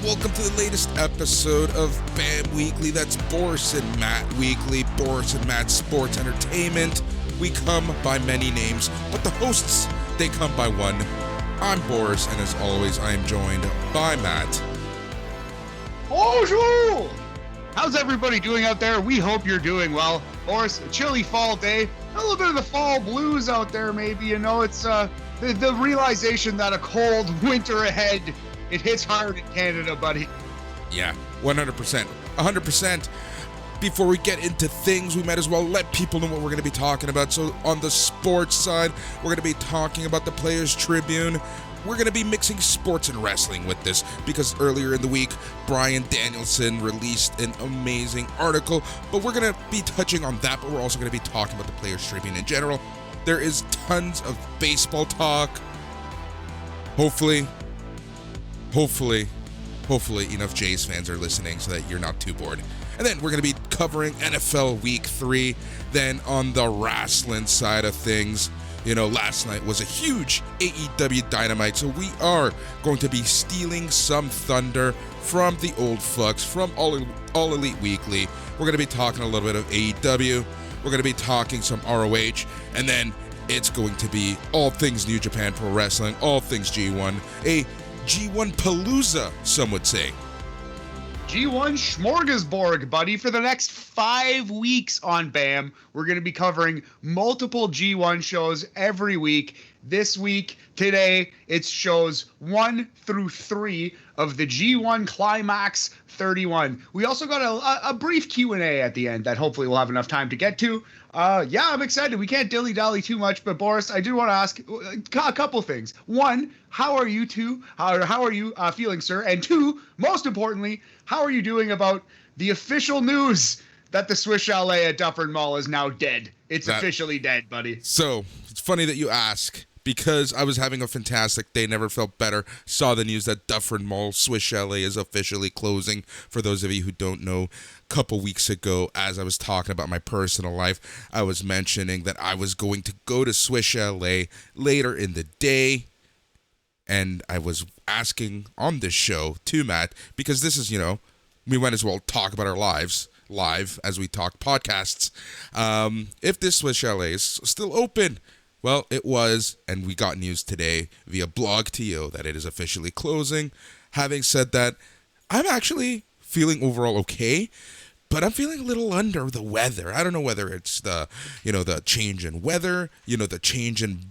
welcome to the latest episode of B.A.M Weekly. That's Boris and Matt Weekly, Boris and Matt Sports Entertainment. We come by many names, but the hosts, they come by one. I'm Boris, and as always, I am joined by Matt. Bonjour! How's everybody doing out there? We hope you're doing well. Boris, a chilly fall day, a little bit of the fall blues out there maybe, you know, it's the realization that a cold winter ahead. It hits hard in Canada, buddy. Yeah, 100%. 100%. Before we get into things, we might as well let people know what we're going to be talking about. So on the sports side, we're going to be talking about the Players Tribune. We're going to be mixing sports and wrestling with this because earlier in the week, Brian Danielson released an amazing article. But we're going to be touching on that, but we're also going to be talking about the Players Tribune in general. There is tons of baseball talk. Hopefully enough Jays fans are listening so that you're not too bored. And then we're going to be covering NFL Week 3. Then on the wrestling side of things, you know, last night was a huge AEW Dynamite, so we are going to be stealing some thunder from the old fucks, from All Elite Weekly. We're going to be talking a little bit of AEW. We're going to be talking some ROH, and then it's going to be all things New Japan Pro Wrestling, all things G1, a G1 Palooza, some would say. G1 Smorgasbord, buddy. For the next 5 weeks on B.A.M, we're going to be covering multiple G1 shows every week. This week, today, it's shows 1 through 3 of the G1 Climax 31. We also got a brief Q&A at the end that hopefully we'll have enough time to get to. Yeah, I'm excited. We can't dilly-dally too much, but Boris, I do want to ask a couple things. One, how are you two? How are you feeling, sir? And two, most importantly, how are you doing about the official news that the Swiss Chalet at Dufferin Mall is now dead? It's officially dead, buddy. So, it's funny that you ask, because I was having a fantastic day, never felt better. Saw the news that Dufferin Mall Swiss Chalet is officially closing. For those of you who don't know, a couple weeks ago, as I was talking about my personal life, I was mentioning that I was going to go to Swiss Chalet later in the day. And I was asking on this show to Matt, because this is, you know, we might as well talk about our lives live as we talk podcasts. If this Swiss Chalet is still open. Well, it was, and we got news today via Blog TO that it is officially closing. Having said that, I'm actually feeling overall okay, but I'm feeling a little under the weather. I don't know whether it's the, you know, the change in weather, you know, the change in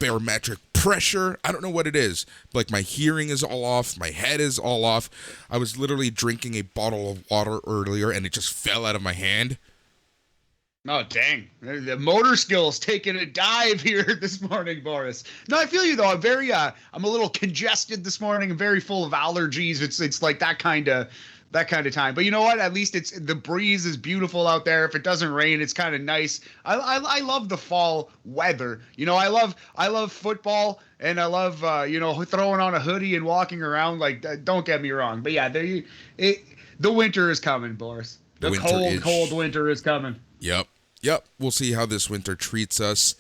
barometric pressure. I don't know what it is. Like, my hearing is all off. My head is all off. I was literally drinking a bottle of water earlier, and it just fell out of my hand. Oh, dang. The motor skills taking a dive here this morning, Boris. No, I feel you, though. I'm a little congested this morning. I'm very full of allergies. It's like that kind of time. But you know what? At least the breeze is beautiful out there. If it doesn't rain, it's kind of nice. I love the fall weather. You know, I love football, and I love throwing on a hoodie and walking around. Like, don't get me wrong. But yeah, the winter is coming, Boris. The cold winter is coming. Yep. We'll see how this winter treats us.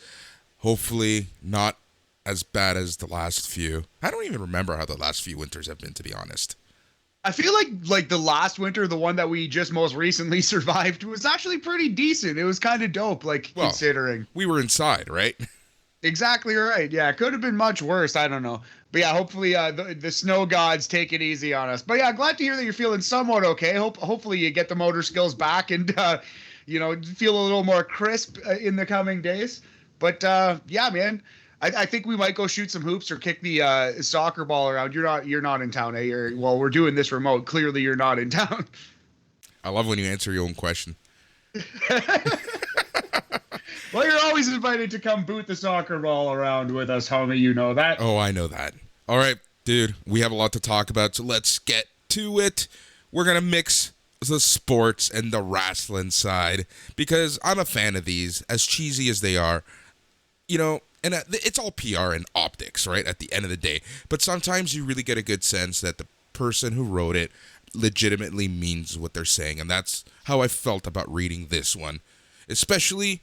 Hopefully not as bad as the last few. I don't even remember how the last few winters have been, to be honest. I feel like the last winter, the one that we just most recently survived, was actually pretty decent. It was kind of dope, considering. We were inside, right? Exactly right. Yeah, it could have been much worse. I don't know. But yeah, hopefully the snow gods take it easy on us. But yeah, glad to hear that you're feeling somewhat okay. Hopefully you get the motor skills back and feel a little more crisp in the coming days. But yeah, man, I think we might go shoot some hoops or kick the soccer ball around. You're not in town, eh? We're doing this remote. Clearly, you're not in town. I love when you answer your own question. Well, you're always invited to come boot the soccer ball around with us, homie. You know that. Oh, I know that. All right, dude, we have a lot to talk about, so let's get to it. We're going to mix the sports and the wrestling side because I'm a fan of these, as cheesy as they are. You know, and it's all PR and optics, right, at the end of the day. But sometimes you really get a good sense that the person who wrote it legitimately means what they're saying, and that's how I felt about reading this one. Especially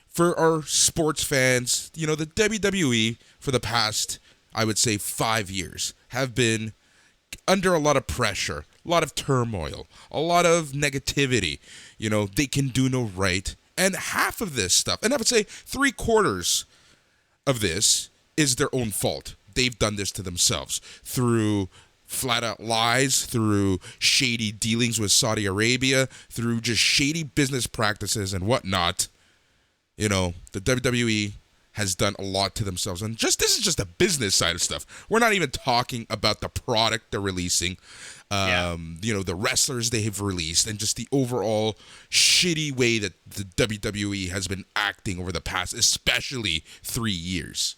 for our sports fans, you know, the WWE for the past I would say 5 years, have been under a lot of pressure, a lot of turmoil, a lot of negativity. They can do no right. And half of this stuff, and I would say 3/4 of this is their own fault. They've done this to themselves through flat out lies, through shady dealings with Saudi Arabia, through just shady business practices and whatnot. The WWE has done a lot to themselves. And this is just the business side of stuff. We're not even talking about the product they're releasing, the wrestlers they have released, and just the overall shitty way that the WWE has been acting over the past, especially 3 years.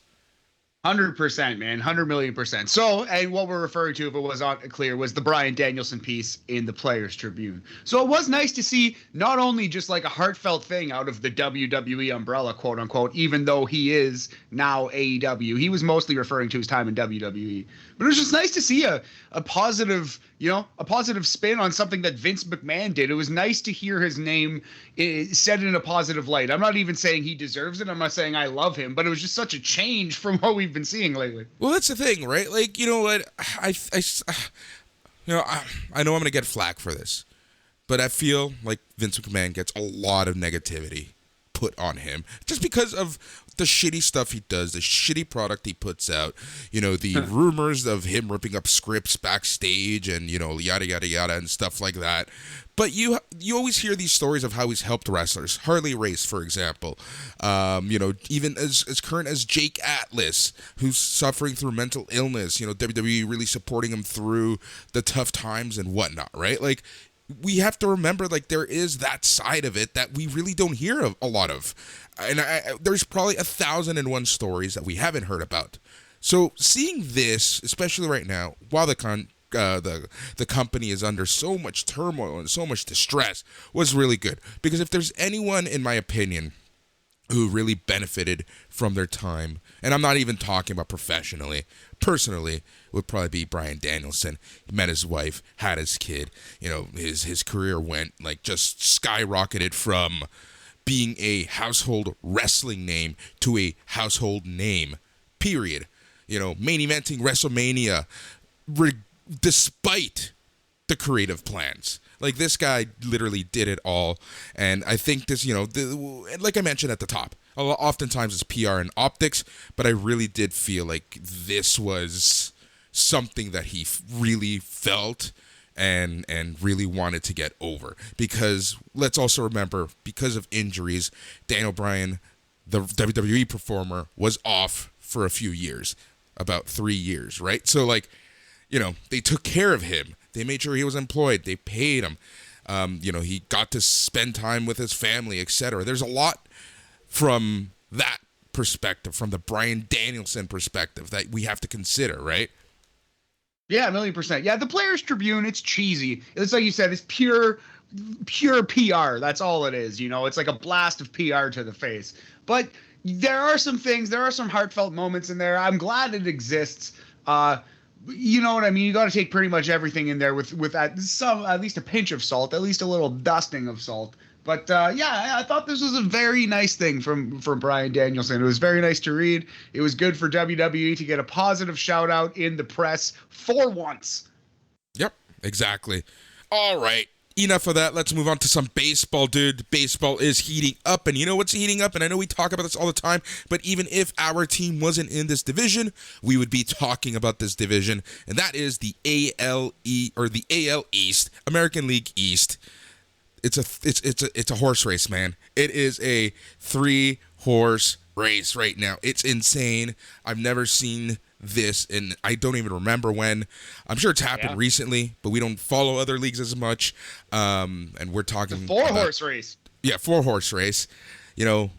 100%, man. 100,000,000%. So, and what we're referring to, if it was not clear, was the Bryan Danielson piece in the Players Tribune. So it was nice to see not only just like a heartfelt thing out of the WWE umbrella, quote unquote, even though he is now AEW. He was mostly referring to his time in WWE. But it was just nice to see a positive, a positive spin on something that Vince McMahon did. It was nice to hear his name said in a positive light. I'm not even saying he deserves it. I'm not saying I love him, but it was just such a change from what we've been seeing lately. Well, that's the thing, right? Like, you know what? I know I'm going to get flack for this, but I feel like Vince McMahon gets a lot of negativity put on him just because of the shitty stuff he does, the shitty product he puts out, the rumors of him ripping up scripts backstage and, yada, yada, yada, and stuff like that. But you always hear these stories of how he's helped wrestlers. Harley Race, for example. Even as current as Jake Atlas, who's suffering through mental illness. WWE really supporting him through the tough times and whatnot, right? Like, we have to remember, like, there is that side of it that we really don't hear a lot of. And there's probably 1,001 stories that we haven't heard about. So seeing this, especially right now, while the company is under so much turmoil and so much distress, was really good. Because if there's anyone, in my opinion, who really benefited from their time, and I'm not even talking about professionally, personally, would probably be Bryan Danielson. He met his wife, had his kid. His career went, like, just skyrocketed from being a household wrestling name to a household name, period. Main eventing WrestleMania, despite the creative plans. Like, this guy literally did it all. And I think this, like I mentioned at the top, oftentimes it's PR and optics, but I really did feel like this was something that he really felt and really wanted to get over. Because let's also remember, because of injuries, Daniel Bryan, the WWE performer, was off for a few years, about 3 years, right? So, like, they took care of him. They made sure he was employed. They paid him. He got to spend time with his family, etc. There's a lot from that perspective, from the Bryan Danielson perspective, that we have to consider, right? Yeah, 1,000,000%. Yeah, the Players Tribune, it's cheesy. It's like you said, it's pure PR. That's all it is. It's like a blast of PR to the face. But there are some things, there are some heartfelt moments in there. I'm glad it exists. You know what I mean? You got to take pretty much everything in there with at least a pinch of salt, at least a little dusting of salt. But I thought this was a very nice thing from Bryan Danielson. It was very nice to read. It was good for WWE to get a positive shout out in the press for once. Yep, exactly. All right. Enough of that. Let's move on to some baseball, dude. Baseball is heating up, and you know what's heating up? And I know we talk about this all the time, but even if our team wasn't in this division, we would be talking about this division, and that is the AL East, American League East. It's a horse race, man. It is a 3-horse race right now. It's insane. I've never seen this, and I don't even remember when. I'm sure it's happened recently, but we don't follow other leagues as much. And we're talking the 4-horse race. Yeah, 4-horse race. The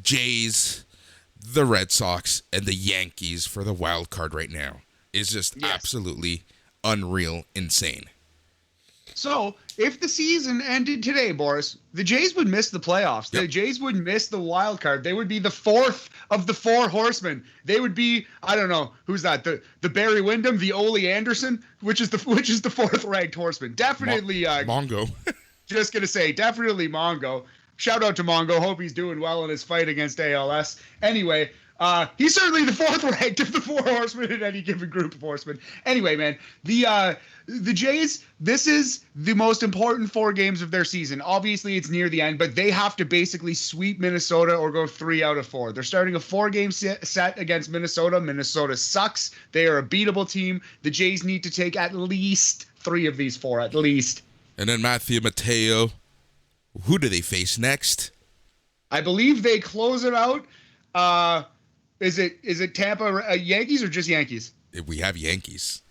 Jays, the Red Sox, and the Yankees for the wild card right now is just absolutely unreal, insane. So, if the season ended today, Boris, the Jays would miss the playoffs. Yep. The Jays would miss the wild card. They would be the 4th of the 4 horsemen. They would be, I don't know, who's that? The Barry Windham, the Ole Anderson, which is the 4th ranked horseman. Definitely Mongo. Just gonna say, definitely Mongo. Shout out to Mongo. Hope he's doing well in his fight against ALS. Anyway, He's certainly the fourth ranked of the four horsemen in any given group of horsemen. Anyway, man, the Jays, this is the most important 4 games of their season. Obviously, it's near the end, but they have to basically sweep Minnesota or go 3 out of 4. They're starting a 4-game set against Minnesota. Minnesota sucks. They are a beatable team. The Jays need to take at least 3 of these 4, at least. And then Mateo, who do they face next? I believe they close it out. Is it Tampa Yankees or just Yankees? We have Yankees.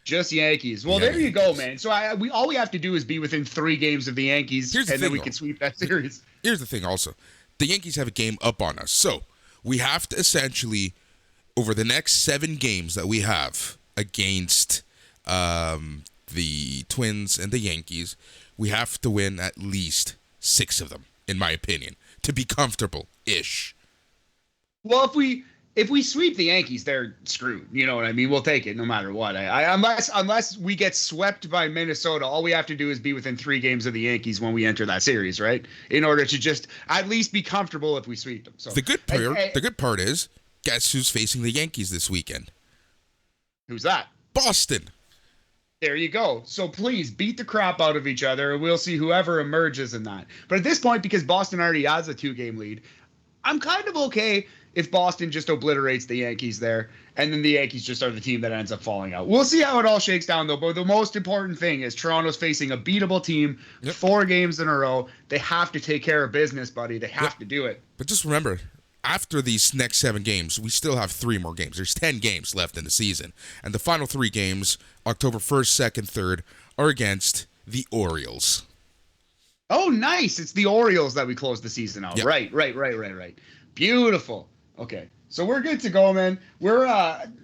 Just Yankees. Well, there you go, man. So all we have to do is be within 3 games of the Yankees, then we can sweep that series. Here's the thing also. The Yankees have a game up on us. So we have to essentially, over the next 7 games that we have against the Twins and the Yankees, we have to win at least 6 of them, in my opinion, to be comfortable-ish. Well, if we sweep the Yankees, they're screwed. You know what I mean? We'll take it no matter what. Unless we get swept by Minnesota, all we have to do is be within 3 games of the Yankees when we enter that series, right? In order to just at least be comfortable if we sweep them. So the good part is, guess who's facing the Yankees this weekend? Who's that? Boston. There you go. So please beat the crap out of each other, and we'll see whoever emerges in that. But at this point, because Boston already has a 2-game lead, I'm kind of okay if Boston just obliterates the Yankees there, and then the Yankees just are the team that ends up falling out. We'll see how it all shakes down, though. But the most important thing is Toronto's facing a beatable team, 4 games in a row. They have to take care of business, buddy. They have to do it. But just remember, after these next 7 games, we still have 3 more games. There's 10 games left in the season. And the final 3 games, October 1st, 2nd, 3rd, are against the Orioles. Oh, nice. It's the Orioles that we close the season out. Yep. Right. Beautiful. Okay. So we're good to go, man.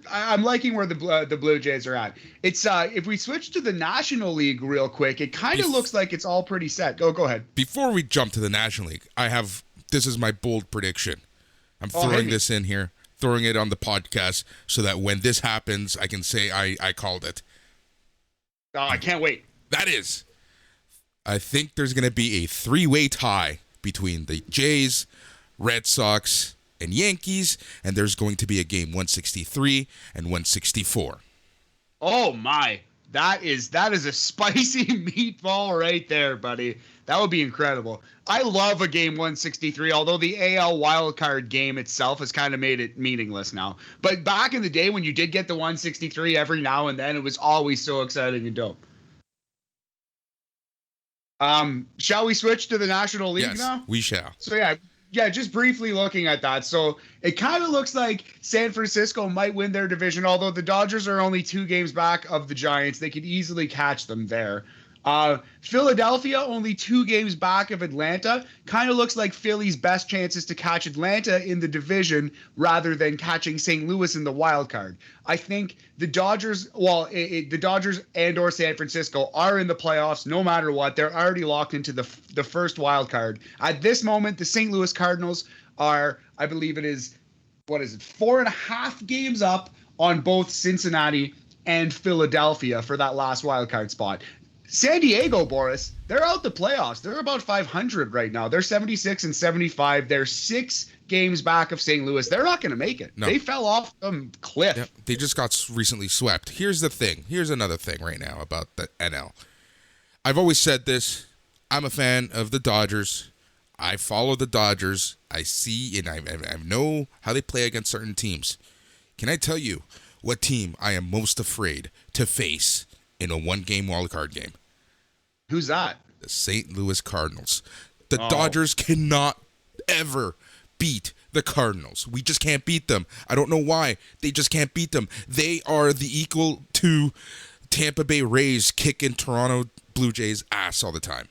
I'm liking where the Blue Jays are at. It's if we switch to the National League real quick, it kind of looks like it's all pretty set. Go ahead. Before we jump to the National League, this is my bold prediction. I'm throwing this in here, throwing it on the podcast so that when this happens, I can say I called it. Oh, I can't wait. That is, I think there's going to be a 3-way tie between the Jays, Red Sox, and Yankees, and there's going to be a game 163 and 164. Oh my, that is a spicy meatball right there, buddy. That would be incredible. I love a game 163, although the AL Wild Card game itself has kind of made it meaningless now. But back in the day when you did get the 163 every now and then, it was always so exciting and dope. Shall we switch to the National League now? Yes, we shall. So yeah, just briefly looking at that. So it kind of looks like San Francisco might win their division, although the Dodgers are only 2 games back of the Giants. They could easily catch them there. Philadelphia only 2 games back of Atlanta. Kind of looks like Philly's best chances to catch Atlanta in the division rather than catching St. Louis in the wild card. I think the Dodgers, the Dodgers and or San Francisco are in the playoffs no matter what. They're already locked into the first wild card. At this moment, the St. Louis Cardinals are, I believe it is, 4.5 games up on both Cincinnati and Philadelphia for that last wild card spot. San Diego, Boris, they're out the playoffs. They're about 500 right now. They're 76 and 75. They're 6 games back of St. Louis. They're not going to make it. No. They fell off the cliff. Yep. They just got recently swept. Here's the thing. Here's another thing right now about the NL. I've always said this. I'm a fan of the Dodgers. I follow the Dodgers. I see and I know how they play against certain teams. Can I tell you what team I am most afraid to face in a 1-game wildcard game? Who's that? The St. Louis Cardinals. The Dodgers cannot ever beat the Cardinals. We just can't beat them. I don't know why. They just can't beat them. They are the equal to Tampa Bay Rays kicking Toronto Blue Jays ass all the time.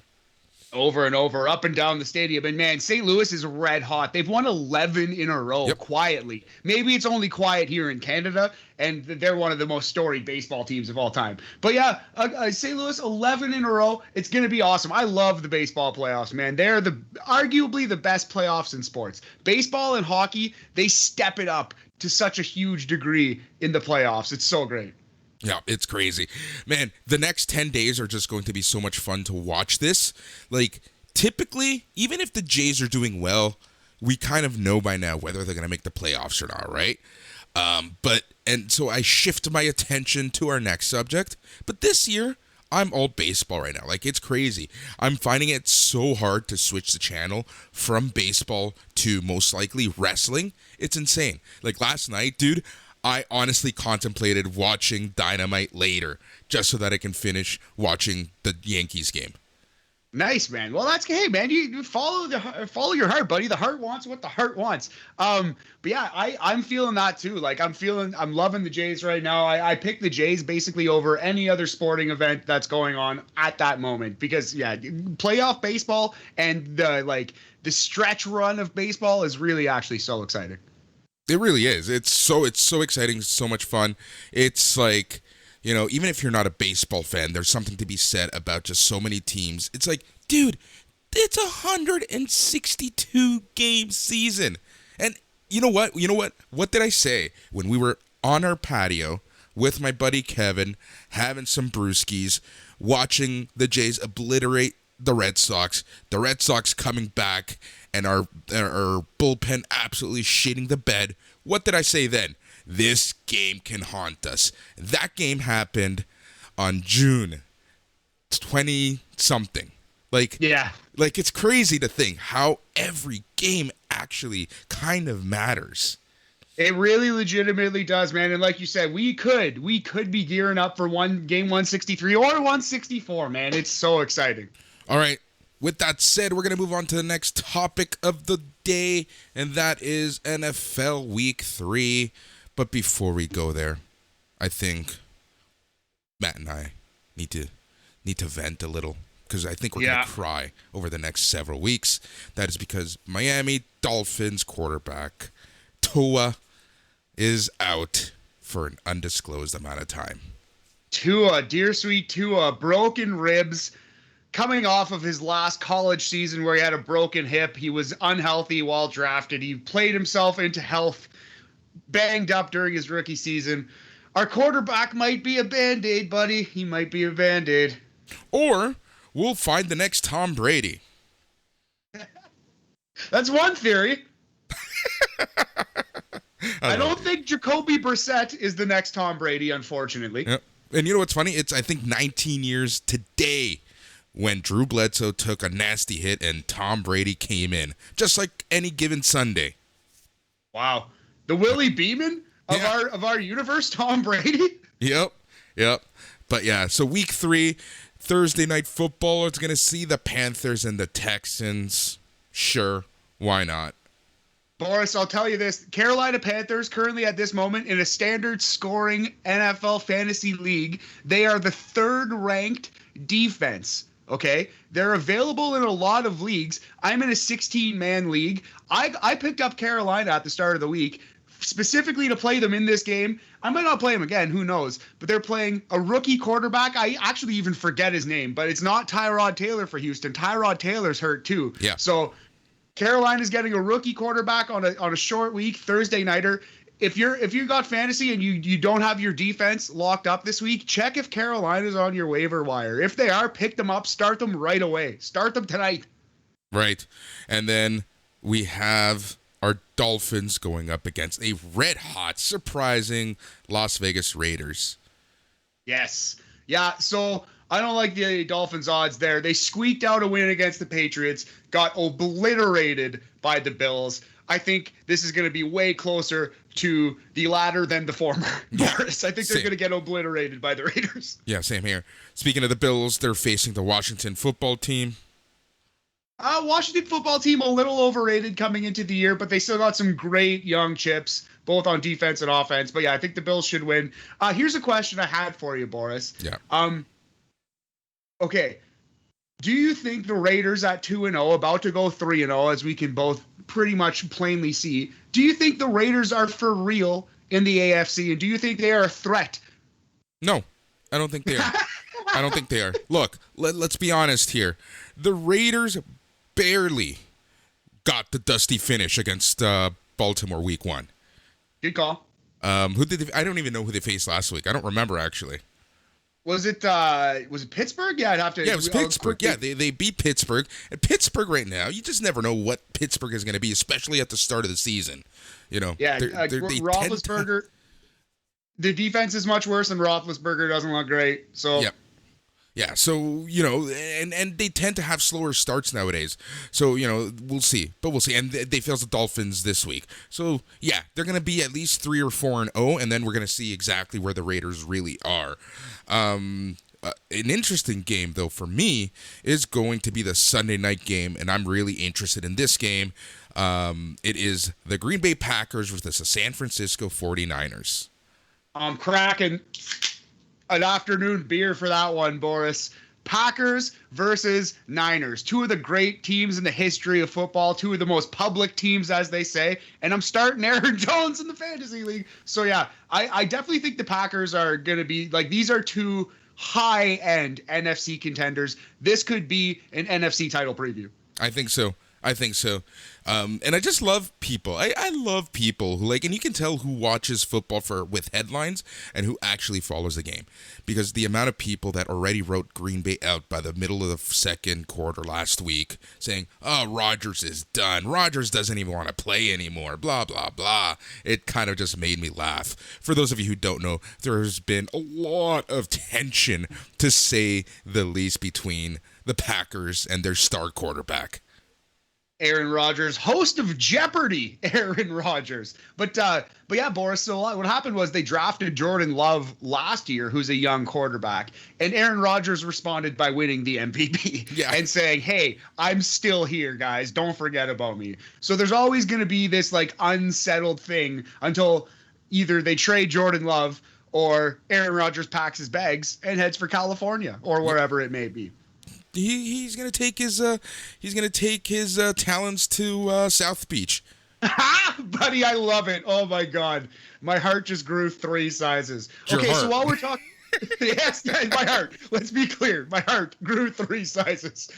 Over and over, up and down the stadium. And man, St. Louis is red hot. They've won 11 in a row quietly. Maybe it's only quiet here in Canada, and they're one of the most storied baseball teams of all time. But yeah, St. Louis, 11 in a row. It's going to be awesome. I love the baseball playoffs, man. They're arguably the best playoffs in sports. Baseball and hockey, they step it up to such a huge degree in the playoffs. It's so great. Yeah, it's crazy. Man, the next 10 days are just going to be so much fun to watch this. Like, typically, even if the Jays are doing well, we kind of know by now whether they're going to make the playoffs or not, right? And so I shift my attention to our next subject. But this year, I'm all baseball right now. Like, it's crazy. I'm finding it so hard to switch the channel from baseball to most likely wrestling. It's insane. Like, last night, dude, I honestly contemplated watching Dynamite later just so that I can finish watching the Yankees game. Nice, man. Well, hey, man, you follow your heart, buddy. The heart wants what the heart wants. But yeah, I'm feeling that too. Like, I'm loving the Jays right now. I picked the Jays basically over any other sporting event that's going on at that moment because, yeah, playoff baseball and the stretch run of baseball is really actually so exciting. It really is. It's so exciting, so much fun. It's like, you know, even if you're not a baseball fan, there's something to be said about just so many teams. It's like, dude, it's 162 game season. And you know what? What did I say when we were on our patio with my buddy Kevin, having some brewskis, watching the Jays obliterate the Red Sox coming back, and our bullpen absolutely shitting the bed? What did I say then? This game can haunt us. That game happened on June 20-something. Yeah. Like, it's crazy to think how every game actually kind of matters. It really legitimately does, man. And like you said, we could be gearing up for game 163 or 164, man. It's so exciting. All right. With that said, we're going to move on to the next topic of the day, and that is NFL Week 3. But before we go there, I think Matt and I need to vent a little because I think we're going to cry over the next several weeks. That is because Miami Dolphins quarterback Tua is out for an undisclosed amount of time. Tua, dear sweet Tua, broken ribs. Coming off of his last college season where he had a broken hip, he was unhealthy while drafted. He played himself into health, banged up during his rookie season. Our quarterback might be a Band-Aid, buddy. He might be a Band-Aid. Or we'll find the next Tom Brady. That's one theory. I don't think Jacoby Brissett is the next Tom Brady, unfortunately. Yep. And you know what's funny? It's, I think, 19 years today when Drew Bledsoe took a nasty hit and Tom Brady came in, just like any given Sunday. Wow. The Willie Beeman of our universe, Tom Brady? Yep. But yeah, so week 3, Thursday night football, it's going to see the Panthers and the Texans. Sure, why not? Boris, I'll tell you this. Carolina Panthers currently at this moment in a standard scoring NFL fantasy league, they are the 3rd ranked defense. Okay, they're available in a lot of leagues. I'm in a 16-man league. I picked up Carolina at the start of the week specifically to play them in this game. I might not play them again, who knows? But they're playing a rookie quarterback. I actually even forget his name, but it's not Tyrod Taylor for Houston. Tyrod Taylor's hurt too. Yeah. So Carolina's getting a rookie quarterback on a short week, Thursday nighter. If you got fantasy and you don't have your defense locked up this week, check if Carolina's on your waiver wire. If they are, pick them up, start them right away. Start them tonight. Right. And then we have our Dolphins going up against a red-hot, surprising Las Vegas Raiders. Yes. Yeah, so I don't like the Dolphins odds there. They squeaked out a win against the Patriots, got obliterated by the Bills. I think this is going to be way closer to the latter than the former. Boris, I think they're going to get obliterated by the Raiders. Yeah, same here. Speaking of the Bills, they're facing the Washington football team. Washington football team a little overrated coming into the year, but they still got some great young chips, both on defense and offense. But yeah, I think the Bills should win. Here's a question I had for you, Boris. Yeah. Okay. Do you think the Raiders at 2-0, about to go 3-0, as we can both pretty much plainly see, do you think the Raiders are for real in the AFC, and do you think they are a threat? No, I don't think they are. I don't think they are. Look, let's be honest here. The Raiders barely got the dusty finish against Baltimore week 1. Good call. I don't even know who they faced last week. I don't remember, actually. Was it Pittsburgh? Yeah, I'd have to. Yeah, it was Pittsburgh. Yeah, they beat Pittsburgh. And Pittsburgh right now, you just never know what Pittsburgh is going to be, especially at the start of the season. You know, Yeah, Roethlisberger. The defense is much worse, and Roethlisberger doesn't look great. So yeah. Yeah, so, you know, and they tend to have slower starts nowadays. So, you know, we'll see. But we'll see. And they face the Dolphins this week. So, yeah, they're going to be at least 3 or 4-0, and then we're going to see exactly where the Raiders really are. An interesting game, though, for me is going to be the Sunday night game, and I'm really interested in this game. It is the Green Bay Packers versus the San Francisco 49ers. I'm cracking an afternoon beer for that one, Boris. Packers versus Niners. Two of the great teams in the history of football. Two of the most public teams, as they say. And I'm starting Aaron Jones in the fantasy league. So, yeah, I definitely think the Packers are going to be, like, these are two high-end NFC contenders. This could be an NFC title preview. I think so. And I just love people. I love people who and you can tell who watches football with headlines and who actually follows the game. Because the amount of people that already wrote Green Bay out by the middle of the second quarter last week saying, oh, Rodgers is done. Rodgers doesn't even want to play anymore. Blah, blah, blah. It kind of just made me laugh. For those of you who don't know, there's been a lot of tension, to say the least, between the Packers and their star quarterback. Aaron Rodgers, host of Jeopardy, Aaron Rodgers. But yeah, Boris, so what happened was they drafted Jordan Love last year, who's a young quarterback, and Aaron Rodgers responded by winning the MVP and saying, hey, I'm still here, guys. Don't forget about me. So there's always going to be this unsettled thing until either they trade Jordan Love or Aaron Rodgers packs his bags and heads for California or wherever it may be. He's gonna take his talents to South Beach. Buddy, I love it. Oh my God, my heart just grew 3 sizes. So while we're talking, yes, my heart. Let's be clear, my heart grew 3 sizes.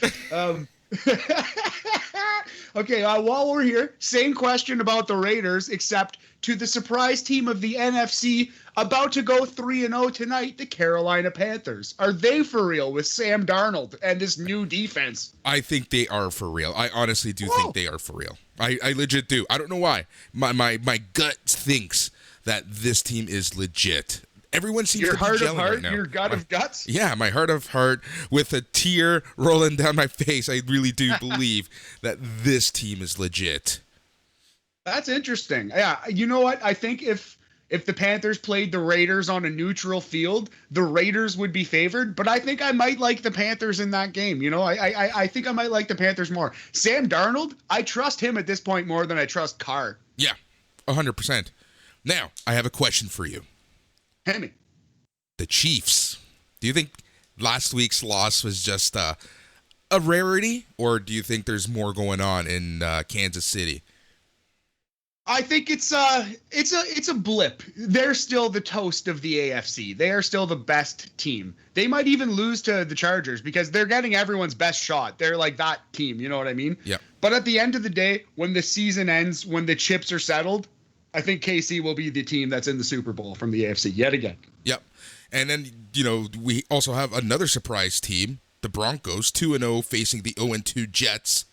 Okay, while we're here, same question about the Raiders, except to the surprise team of the NFC, about to go 3-0 tonight, the Carolina Panthers. Are they for real with Sam Darnold and this new defense? I think they are for real. I honestly do think they are for real. I legit do. I don't know why. My gut thinks that this team is legit. Everyone seems to be gelling right now. Your gut of guts? Yeah, my heart of heart with a tear rolling down my face. I really do believe that this team is legit. That's interesting. Yeah, you know what? I think if the Panthers played the Raiders on a neutral field, the Raiders would be favored. But I think I might like the Panthers in that game. You know, I think I might like the Panthers more. Sam Darnold, I trust him at this point more than I trust Carr. Yeah, 100%. Now, I have a question for you. Henny. The Chiefs. Do you think last week's loss was just a rarity, or do you think there's more going on in Kansas City? I think it's a blip. They're still the toast of the AFC. They are still the best team. They might even lose to the Chargers because they're getting everyone's best shot. They're like that team, you know what I mean? Yeah. But at the end of the day, when the season ends, when the chips are settled, I think KC will be the team that's in the Super Bowl from the AFC yet again. Yep. And then, you know, we also have another surprise team, the Broncos, 2-0 facing the 0-2 Jets.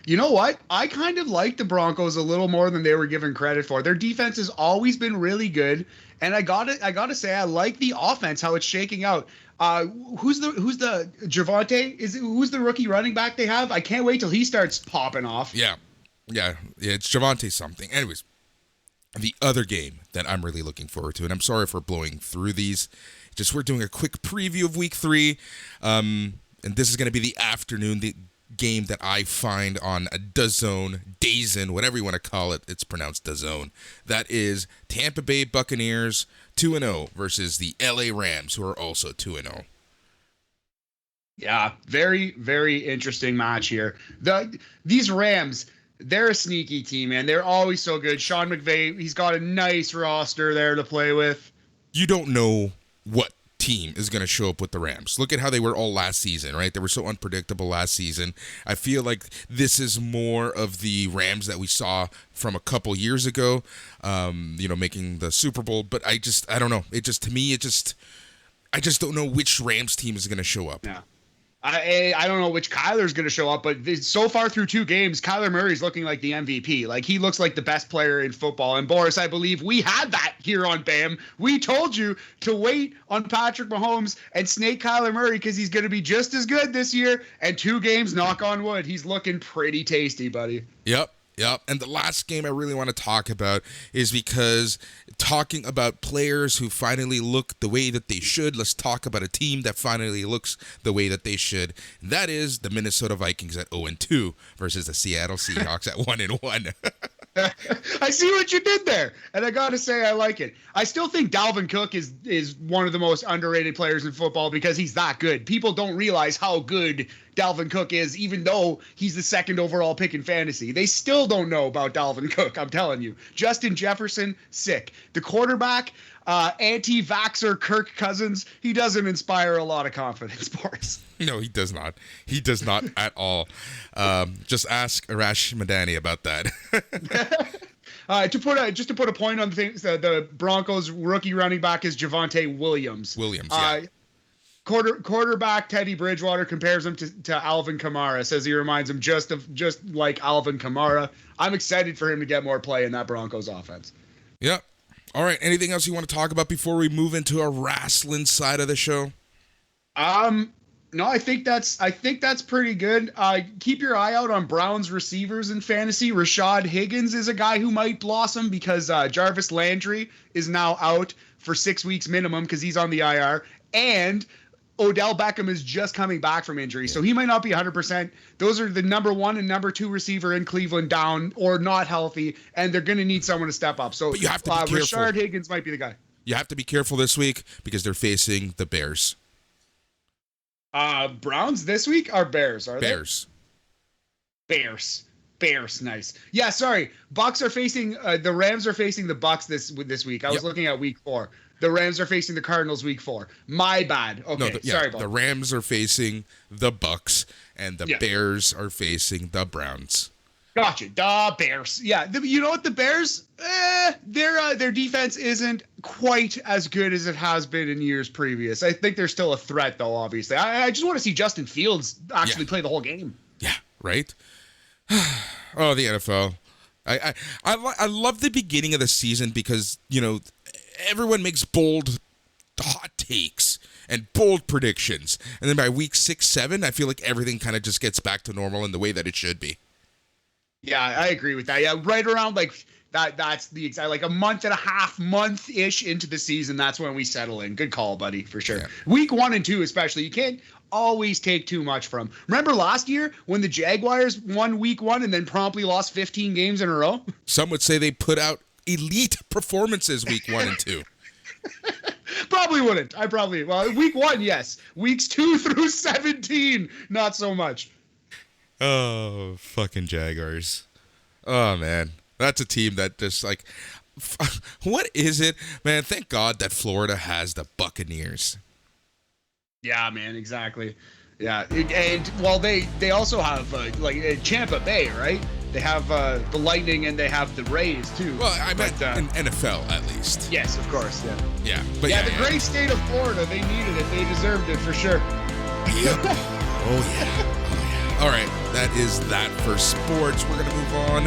You know what? I kind of like the Broncos a little more than they were given credit for. Their defense has always been really good, and I gotta say I like the offense, how it's shaking out. Who's the Javonte? Who's the rookie running back they have? I can't wait till he starts popping off. Yeah, it's Javonte something. Anyways, the other game that I'm really looking forward to, and I'm sorry for blowing through these, just we're doing a quick preview of Week 3, and this is going to be the afternoon, the game that I find on DAZN, whatever you want to call it. It's pronounced DAZN. That is Tampa Bay Buccaneers 2-0 versus the LA Rams, who are also 2-0. Yeah, very, very interesting match here. These Rams, they're a sneaky team, man. They're always so good. Sean McVay, he's got a nice roster there to play with. You don't know what team is going to show up with the Rams. Look at how they were all last season, right? They were so unpredictable last season. I feel like this is more of the Rams that we saw from a couple years ago, making the Super Bowl. But I don't know. To me, I just don't know which Rams team is going to show up. Yeah. I don't know which Kyler's going to show up, but so far through 2 games, Kyler Murray's looking like the MVP. Like, he looks like the best player in football. And Boris, I believe we had that here on BAM. We told you to wait on Patrick Mahomes and snake Kyler Murray because he's going to be just as good this year. And 2 games, knock on wood, he's looking pretty tasty, buddy. Yep. And the last game I really want to talk about is because talking about players who finally look the way that they should, let's talk about a team that finally looks the way that they should. And that is the Minnesota Vikings at 0-2 versus the Seattle Seahawks at 1-1. I see what you did there, and I gotta say I like it. I still think Dalvin Cook is one of the most underrated players in football because he's that good. People don't realize how good Dalvin Cook is, even though he's the 2nd overall pick in fantasy. They still don't know about Dalvin Cook, I'm telling you. Justin Jefferson, sick. The quarterback, anti-vaxxer Kirk Cousins, he doesn't inspire a lot of confidence, Boris. No, he does not. He does not at all. Just ask Arash Madani about that. To put a point on things, the Broncos rookie running back is Javonte Williams. Yeah. Quarterback Teddy Bridgewater compares him to Alvin Kamara, says he reminds him just like Alvin Kamara. I'm excited for him to get more play in that Broncos offense. Yep. All right. Anything else you want to talk about before we move into our wrestling side of the show? No, I think that's pretty good. Keep your eye out on Browns receivers in fantasy. Rashad Higgins is a guy who might blossom because Jarvis Landry is now out for 6 weeks minimum because he's on the IR, and Odell Beckham is just coming back from injury, so he might not be 100%. Those are the number 1 and number 2 receiver in Cleveland down or not healthy, and they're going to need someone to step up. So but you have to be careful. Rashard Higgins might be the guy. You have to be careful this week because they're facing the Bears. Browns this week are Bears, are Bears. they? Bears, nice. Yeah, sorry. Bucks are facing the Rams are facing the Bucks this week. I was looking at week 4. The Rams are facing the Cardinals week 4. My bad. Okay, sorry about the Rams are facing the Bucks and the Bears are facing the Browns. Gotcha. The Bears. Yeah. You know what? The Bears, their defense isn't quite as good as it has been in years previous. I think they're still a threat, though, obviously. I just want to see Justin Fields actually play the whole game. Yeah, right? Oh, the NFL. I love the beginning of the season because, everyone makes bold, hot takes and bold predictions. And then by week 6, 7, I feel like everything kind of just gets back to normal in the way that it should be. Yeah, I agree with that. Yeah, right around like that. That's the exact like a month-ish into the season. That's when we settle in. Good call, buddy, for sure. Yeah. Week 1 and 2, especially, you can't always take too much from. Remember last year when the Jaguars won week 1 and then promptly lost 15 games in a row? Some would say they put out elite performances week 1 and 2. Probably wouldn't. Well, week 1, yes. Weeks 2 through 17, not so much. Oh, fucking Jaguars. Oh, man. That's a team that just like, what is it? Man, thank God that Florida has the Buccaneers. Yeah, man, exactly. Yeah, and well, they also have Tampa Bay, right? They have the Lightning and they have the Rays too. Well, I meant in NFL at least. Yes, of course. Yeah. Yeah, but the great state of Florida, they needed it. They deserved it for sure. Yep. Oh yeah. All right, that is that for sports. We're gonna move on